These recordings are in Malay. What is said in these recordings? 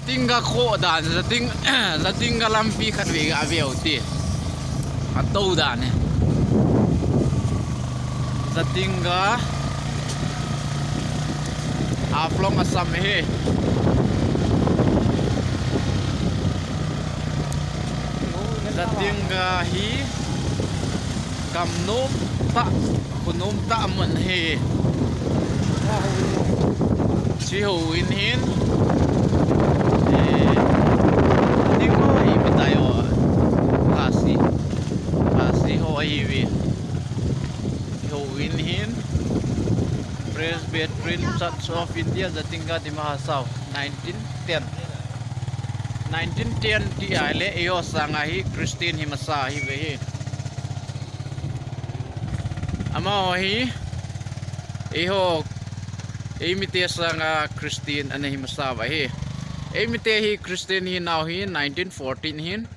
zatinga ko dan zatinga lampi khat we ga veu ti atau dan ne zatinga aflong asam he zatinga hi kamnom ta kunom ta man he chi ho in hin Prince of India Zatinga di Mahasau 1910 ti ale iyo sangahi Christine Himasahi vehi ama hi iho imite sanga Christine ane Himasawa hi imite hi Christine hi now hi 1914 hin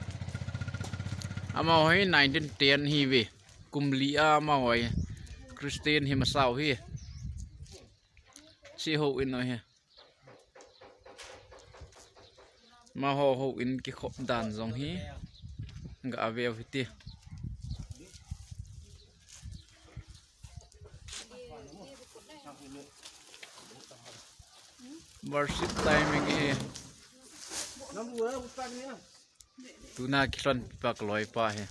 ama hi 1910 hi ve kumlia ama hi Christine Himasaw hi si ho in no he ma ho in ki khop dan jong hi nga ave viti worship timing e tuna kilon pak loi pa he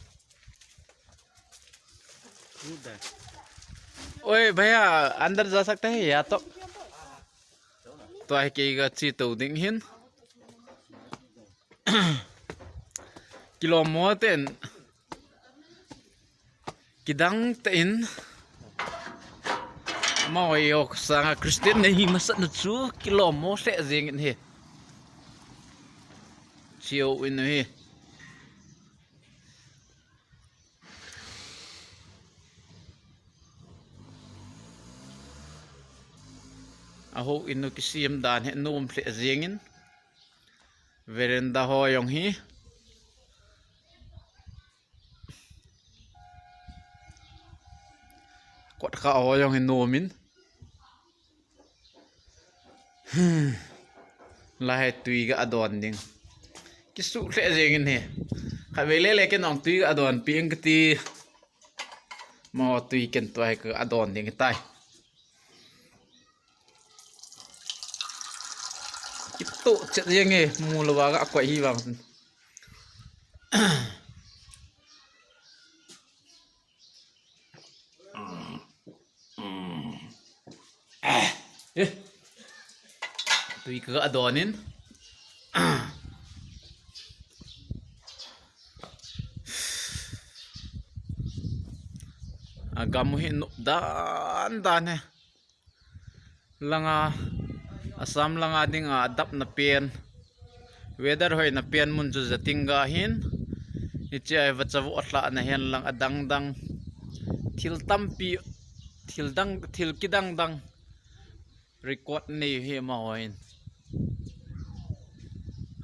ओए भैया अंदर जा सकते हैं या तो है कि अच्छी तो दिन हिन किलो मोटेन किदंग तेन mau sang Kristen नहीं मसत नचु किलो मो से जेंग हे चियो इन हे aho inu kisim dan he num ple zengin veranda ho yong hi kot kha ho yong he nomin la he tui ga adon ding kisu ple zengin he kha vele le ke nong tui ga adon ping ti mo tui ken to he ka adon ding tai itu cek yang mula baga aku hilang tu ikut adonin agam hin dan langa asam lang ading adap na pen weather hoy na pen mun ju zatinga hin ichi ai wachavu atla na hen lang adang dang thil tampi thil kidang dang record nei he ma hoin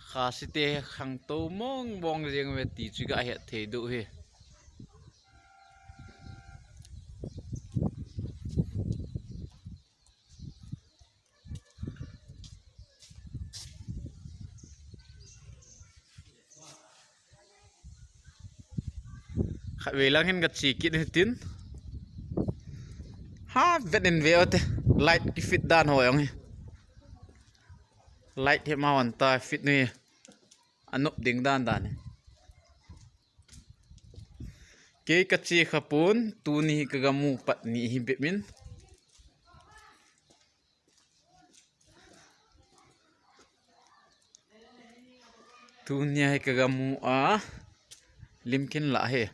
khasite khang to mong bong jeng we ti chu ga he the du he velang hin gat sikit hitin ha venin veote light ki fit dan hoyong hi light he ma wan ta fit ni anup ding dan ke kachi khapun tu ni kagamu pat ni hi bemin tu ni hi kagamu a limkin la he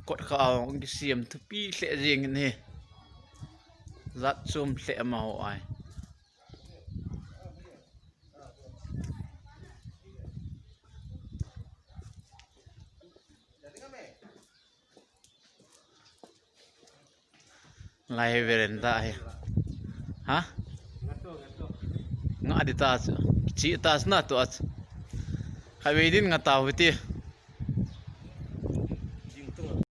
kot khao ngi siam thupi hle jeng ne zat chum hle ma ho ai lai veranda he ha nga di ta chi tas na to at khavedin nga ta huti